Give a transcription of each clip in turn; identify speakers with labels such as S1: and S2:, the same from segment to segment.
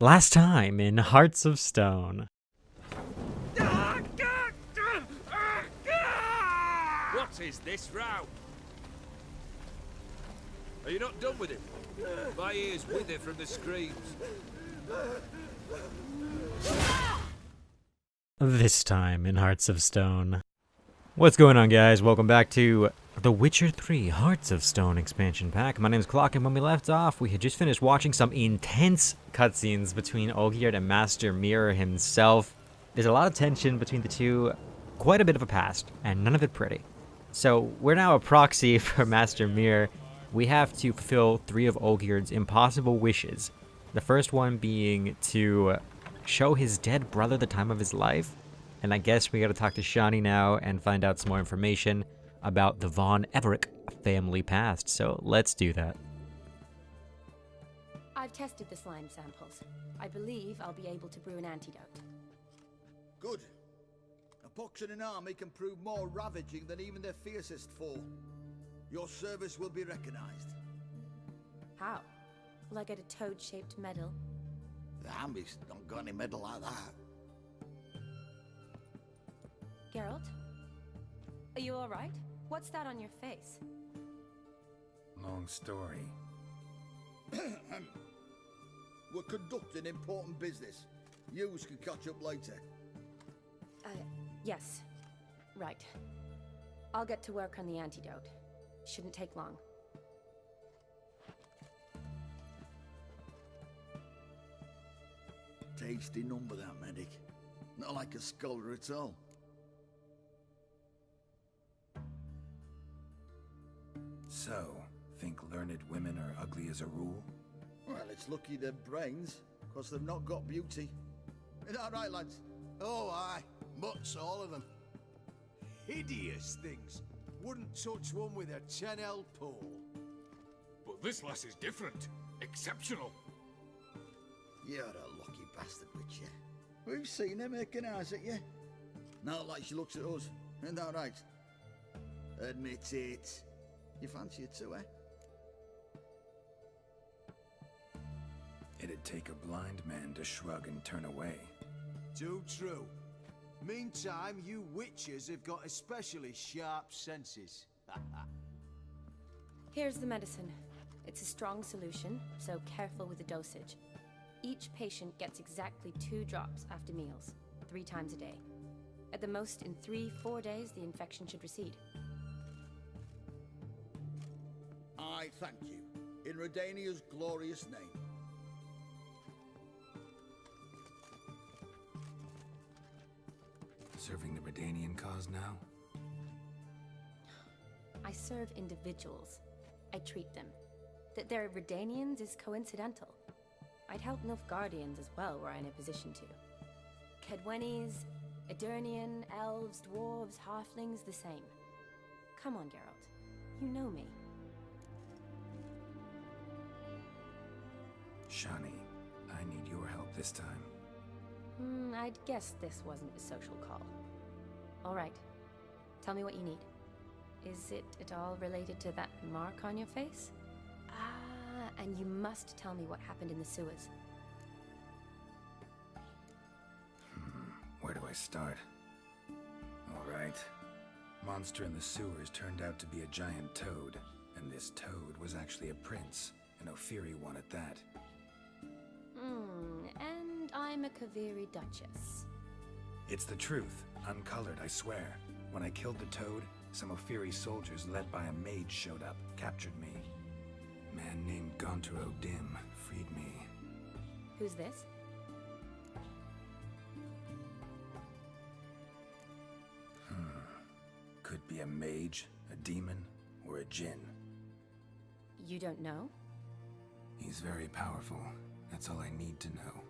S1: Last time in Hearts of Stone.
S2: What is this row? Are you not done with him? My ears wither from the screams.
S1: This time in Hearts of Stone. What's going on, guys? Welcome back to The Witcher 3 Hearts of Stone expansion pack. My name's Clock, and when we left off, we had just finished watching some intense cutscenes between Olgierd and Master Mirror himself. There's a lot of tension between the two, quite a bit of a past, and none of it pretty. So we're now a proxy for Master Mirror. We have to fulfill 3 of Olgierd's impossible wishes. The first one being to show his dead brother the time of his life. And I guess we gotta talk to Shani now and find out some more information about the Von Everec family past. So let's do that.
S3: I've tested the slime samples. I believe I'll be able to brew an antidote.
S4: Good. A pox in an army can prove more ravaging than even their fiercest foe. Your service will be recognized.
S3: How? Will I get a toad-shaped medal?
S4: The army's not got any medal like that.
S3: Geralt? Are you alright? What's that on your face?
S5: Long story.
S4: We're conducting important business. Yous can catch up later.
S3: Yes. Right. I'll get to work on the antidote. Shouldn't take long.
S4: Tasty number, that medic. Not like a scholar at all.
S5: So, think learned women are ugly as a rule?
S4: Well, it's lucky they're brains, because they've not got beauty. Is that right, lads?
S6: Oh, aye. Mutts, all of them. Hideous things. Wouldn't touch one with a 10L pole.
S7: But this lass is different. Exceptional.
S4: You're a lucky bastard, Witcher. We've seen her making eyes at you. Not like she looks at us. Isn't that right? Admit it. You fancy it too, eh?
S5: It'd take a blind man to shrug and turn away.
S6: Too true. Meantime, you witches have got especially sharp senses.
S3: Here's the medicine. It's a strong solution, so careful with the dosage. Each patient gets exactly 2 drops after meals, 3 times a day. At the most, in 3-4 days, the infection should recede.
S4: I thank you, in Redania's glorious name.
S5: Serving the Redanian cause now?
S3: I serve individuals. I treat them. That they're Redanians is coincidental. I'd help Nilfgaardians as well were I in a position to. Kedwenis, Edirnian, elves, dwarves, halflings, the same. Come on, Geralt. You know me.
S5: Shani, I need your help this time.
S3: I'd guess this wasn't a social call. All right. Tell me what you need. Is it at all related to that mark on your face? Ah, and you must tell me what happened in the sewers.
S5: Where do I start? All right. Monster in the sewers turned out to be a giant toad, and this toad was actually a prince, an Ophiri one at that.
S3: And I'm a Kaviri Duchess.
S5: It's the truth, uncolored, I swear. When I killed the toad, some Ophiri soldiers led by a mage showed up, captured me. A man named Gonter O'Dim freed me.
S3: Who's this?
S5: Could be a mage, a demon, or a djinn.
S3: You don't know?
S5: He's very powerful. That's all I need to know.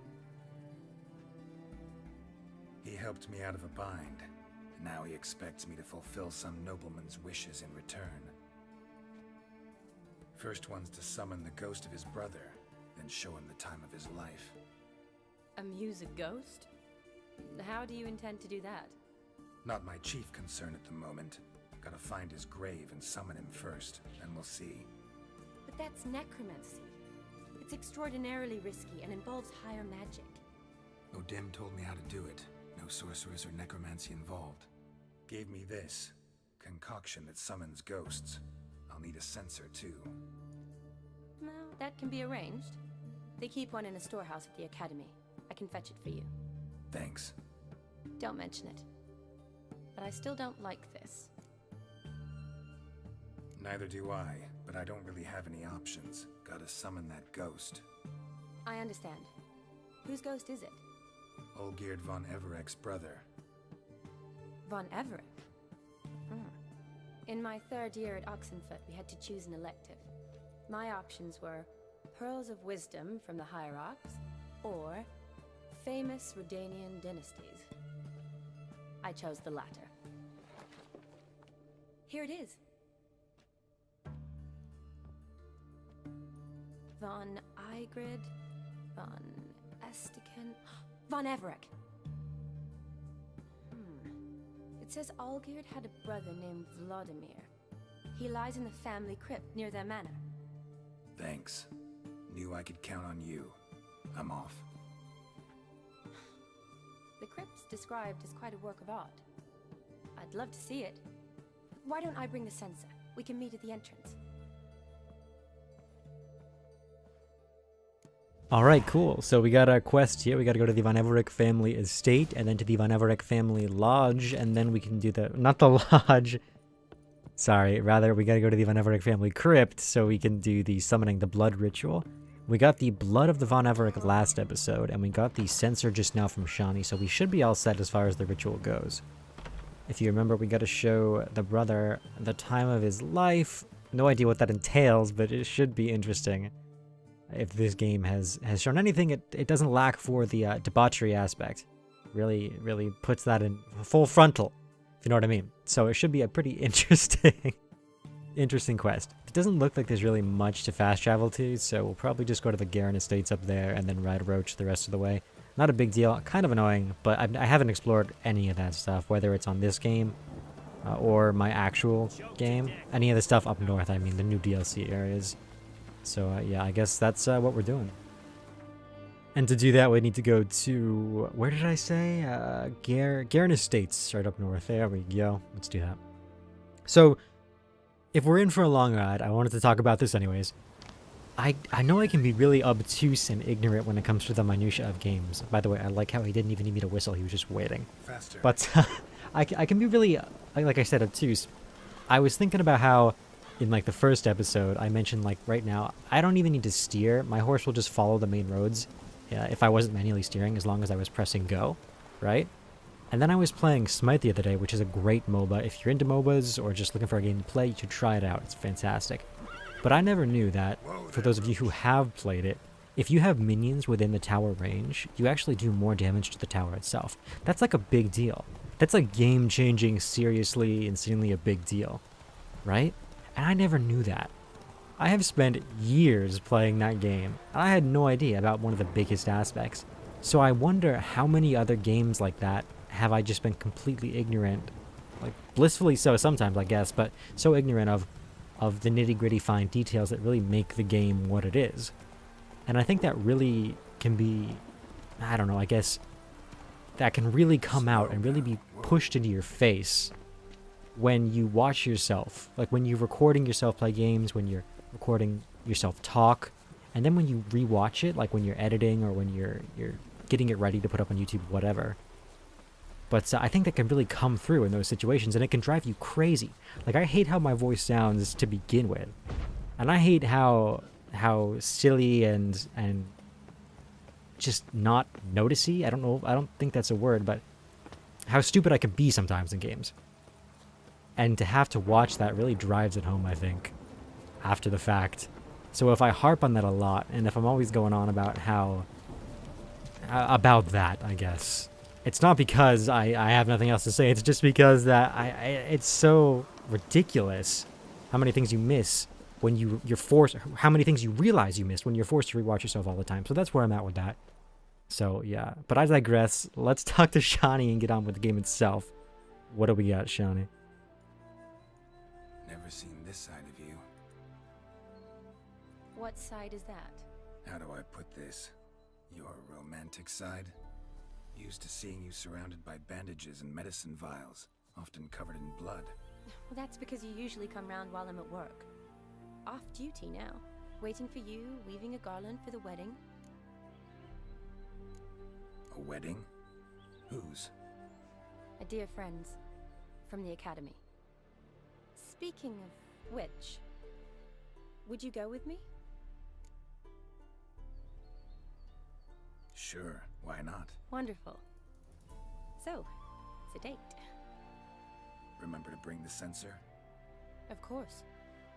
S5: He helped me out of a bind. Now he expects me to fulfill some nobleman's wishes in return. First one's to summon the ghost of his brother, then show him the time of his life.
S3: Amuse a ghost? How do you intend to do that?
S5: Not my chief concern at the moment. Gotta find his grave and summon him first, and we'll see.
S3: But that's necromancy. It's extraordinarily risky and involves higher magic.
S5: O'Dim told me how to do it. No sorcerers or necromancy involved. Gave me this concoction that summons ghosts. I'll need a sensor too.
S3: Well, that can be arranged. They keep one in a storehouse at the academy. I can fetch it for you.
S5: Thanks.
S3: Don't mention it. But I still don't like this.
S5: Neither do I, but I don't really have any options. Gotta summon that ghost.
S3: I understand. Whose ghost is it?
S5: Olgierd von Everec's brother.
S3: Von Everec? In my third year at Oxenfoot, we had to choose an elective. My options were Pearls of Wisdom from the Hierarchs, or Famous Redanian Dynasties. I chose the latter. Here it is. Von Olgierd, Von Estiken, Von Everec. It says Olgierd had a brother named Vladimir. He lies in the family crypt near their manor.
S5: Thanks. Knew I could count on you. I'm off.
S3: The crypt's described as quite a work of art. I'd love to see it. Why don't I bring the sensor? We can meet at the entrance.
S1: Alright, cool. So we got a quest here. We got to go to the Von Everec family estate, and then to the Von Everec family lodge, and then we can do the... Not the lodge. Sorry, rather we got to go to the Von Everec family crypt, so we can do the summoning the blood ritual. We got the blood of the Von Everec last episode, and we got the sensor just now from Shani, so we should be all set as far as the ritual goes. If you remember, we got to show the brother the time of his life. No idea what that entails, but it should be interesting. If this game has shown anything, it doesn't lack for the debauchery aspect. Really puts that in full frontal, if you know what I mean. So it should be a pretty interesting quest. It doesn't look like there's really much to fast travel to, so we'll probably just go to the Garen Estates up there and then ride Roach the rest of the way. Not a big deal, kind of annoying, but I haven't explored any of that stuff, whether it's on this game or my actual game. Any of the stuff up north, I mean, the new DLC areas. So yeah, I guess that's what we're doing. And to do that, we need to go to... Where did I say? Garen Estates, right up north. There we go. Let's do that. So, if we're in for a long ride, I wanted to talk about this anyways. I know I can be really obtuse and ignorant when it comes to the minutiae of games. By the way, I like how he didn't even need me to whistle. He was just waiting.
S5: Faster.
S1: But I can be really, like I said, obtuse. I was thinking about how... In like the first episode, I mentioned like right now, I don't even need to steer. My horse will just follow the main roads if I wasn't manually steering, as long as I was pressing go, right? And then I was playing Smite the other day, which is a great MOBA. If you're into MOBAs or just looking for a game to play, you should try it out. It's fantastic. But I never knew that, for those of you who have played it, if you have minions within the tower range, you actually do more damage to the tower itself. That's like a big deal. That's like game-changing, seriously, insanely a big deal, right? And I never knew that. I have spent years playing that game, and I had no idea about one of the biggest aspects. So I wonder how many other games like that have I just been completely ignorant, like blissfully so sometimes, I guess, but so ignorant of the nitty-gritty fine details that really make the game what it is. And I think that really can be, I don't know, I guess, that can really come out and really be pushed into your face when you watch yourself, like when you're recording yourself play games, when you're recording yourself talk, and then when you rewatch it, like when you're editing or when you're getting it ready to put up on YouTube, whatever. But I think that can really come through in those situations, and it can drive you crazy. Like, I hate how my voice sounds to begin with, and I hate how silly and just not noticey. I don't think that's a word, but how stupid I can be sometimes in games. And to have to watch that really drives it home, I think, after the fact. So if I harp on that a lot, and if I'm always going on about about that, I guess, it's not because I have nothing else to say. It's just because that it's so ridiculous how many things you miss when you're forced, how many things you realize you missed when you're forced to rewatch yourself all the time. So that's where I'm at with that. So yeah, but I digress. Let's talk to Shani and get on with the game itself. What do we got, Shani?
S5: Never seen this side of you.
S3: What side is that?
S5: How do I put this? Your romantic side? Used to seeing you surrounded by bandages and medicine vials, often covered in blood.
S3: Well, that's because you usually come round while I'm at work. Off duty now. Waiting for you, weaving a garland for the wedding.
S5: A wedding? Whose?
S3: A dear friend's. From the academy. Speaking of which, would you go with me?
S5: Sure, why not?
S3: Wonderful. So, it's a date.
S5: Remember to bring the sensor?
S3: Of course.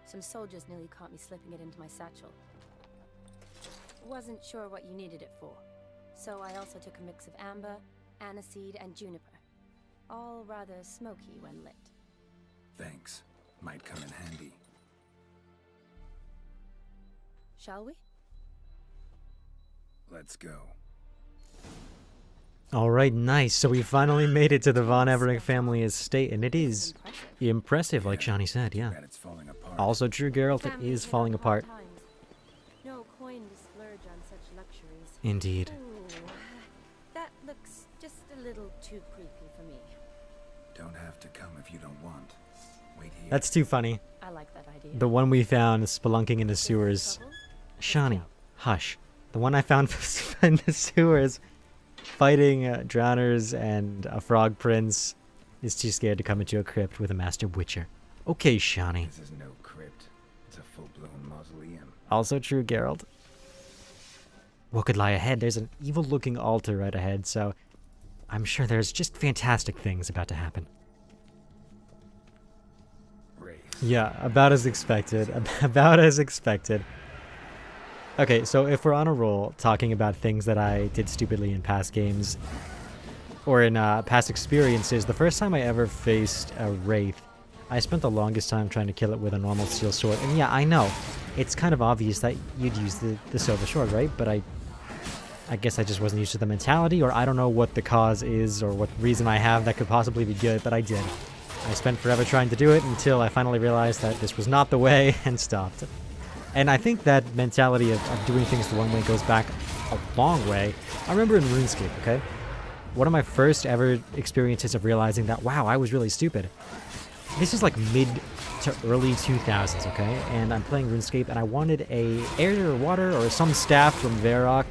S3: Some soldiers nearly caught me slipping it into my satchel. Wasn't sure what you needed it for, so I also took a mix of amber, aniseed, and juniper. All rather smoky when lit.
S5: Thanks. Might come in handy.
S3: Shall we?
S5: Let's go.
S1: All right, nice. So we finally made it to the Von Everec family estate, and it is impressive, like Shani said, yeah.
S5: Bet it's falling apart.
S1: Also true, Geralt, it
S3: Families
S1: is
S3: have
S1: falling
S3: hard
S1: apart.
S3: times. No coin to splurge on such luxuries.
S1: Indeed.
S3: Ooh, that looks just a little too creepy for me.
S5: Don't have to come if you don't want. Wait here.
S1: That's too funny.
S3: I like that idea.
S1: The one we found spelunking in the
S3: Is there
S1: sewers.
S3: trouble?
S1: Shani, hush. The one I found in the sewers fighting drowners and a frog prince is too scared to come into a crypt with a master witcher. Okay, Shani.
S5: This is no crypt. It's a full-blown mausoleum.
S1: Also true, Geralt. What could lie ahead? There's an evil-looking altar right ahead, so I'm sure there's just fantastic things about to happen.
S5: Wraith.
S1: Yeah, about as expected. About as expected. Okay, so if we're on a roll talking about things that I did stupidly in past games or in past experiences, the first time I ever faced a Wraith, I spent the longest time trying to kill it with a normal steel sword. And yeah, I know, it's kind of obvious that you'd use the silver sword, right? But I guess I just wasn't used to the mentality, or I don't know what the cause is or what reason I have that could possibly be good, but I did. I spent forever trying to do it until I finally realized that this was not the way and stopped. And I think that mentality of doing things the one way goes back a long way. I remember in RuneScape, okay? One of my first ever experiences of realizing that, wow, I was really stupid. This is like mid to early 2000s, okay? And I'm playing RuneScape and I wanted a air or water or some staff from Varrock.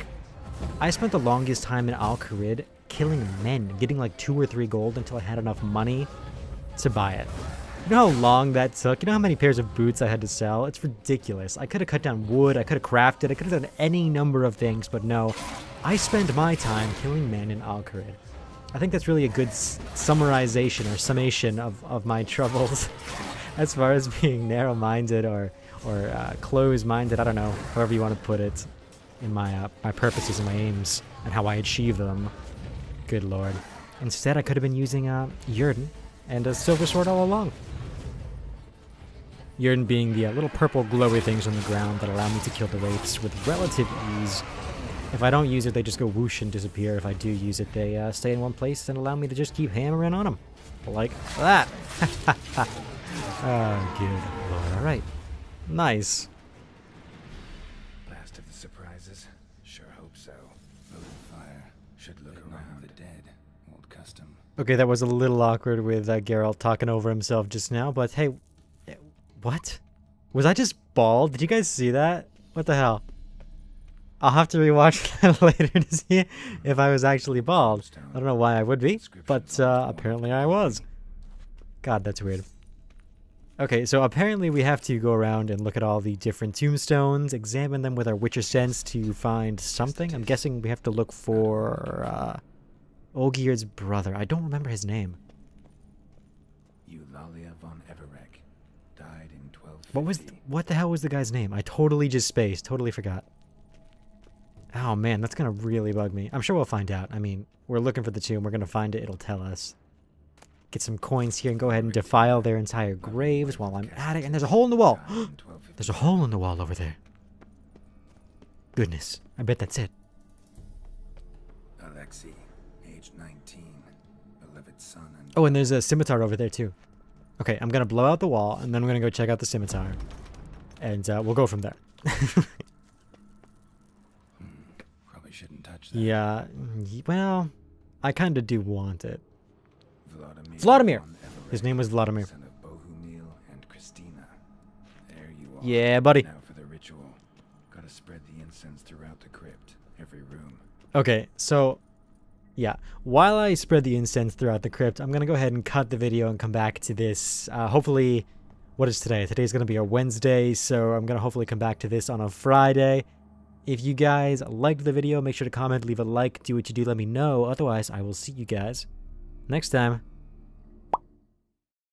S1: I spent the longest time in Olgierd killing men, getting like 2 or 3 gold until I had enough money to buy it. You know how long that took? You know how many pairs of boots I had to sell? It's ridiculous. I could have cut down wood, I could have crafted, I could have done any number of things, but no. I spend my time killing men in Olgierd. I think that's really a good summarization or summation of my troubles as far as being narrow-minded or closed-minded. I don't know, however you want to put it, in my my purposes and my aims and how I achieve them. Good lord. Instead, I could have been using Yrden and a silver sword all along. Yrden being the little purple glowy things on the ground that allow me to kill the wraiths with relative ease. If I don't use it, they just go whoosh and disappear. If I do use it, they stay in one place and allow me to just keep hammering on them. Like that. Oh, good lord. Alright. Nice.
S5: Last of the surprises? Sure hope so. Open fire. Should look around the dead. Old custom.
S1: Okay, that was a little awkward with Geralt talking over himself just now, but hey, what? Was I just bald? Did you guys see that? What the hell? I'll have to rewatch that later to see if I was actually bald. I don't know why I would be, but apparently I was. God, that's weird. Okay, so apparently we have to go around and look at all the different tombstones, examine them with our Witcher sense to find something. I'm guessing we have to look for Olgierd's brother. I don't remember his name.
S5: Eulalia von Everec died in 1250.
S1: What the hell was the guy's name? I totally just spaced. Totally forgot. Oh man, that's gonna really bug me. I'm sure we'll find out. I mean, we're looking for the tomb. We're gonna find it. It'll tell us. Get some coins here and go ahead and defile their entire graves while I'm at it. And there's a hole in the wall. There's a hole in the wall over there. Goodness, I bet that's it.
S5: Alexei, age 19, beloved son and...
S1: Oh, and there's a scimitar over there too. Okay, I'm gonna blow out the wall and then we're gonna go check out the scimitar. And we'll go from there. Yeah, well, I kind of do want it.
S5: Vladimir.
S1: Vladimir! His name was Vladimir.
S5: Son of Bohumil and Christina. There you are.
S1: Yeah, buddy.
S5: Now for the ritual. Gotta spread the incense throughout the crypt, every room.
S1: Okay, so, yeah. While I spread the incense throughout the crypt, I'm going to go ahead and cut the video and come back to this. Hopefully, what is today? Today's going to be a Wednesday, so I'm going to hopefully come back to this on a Friday. If you guys liked the video, make sure to comment, leave a like, do what you do, let me know. Otherwise, I will see you guys next time.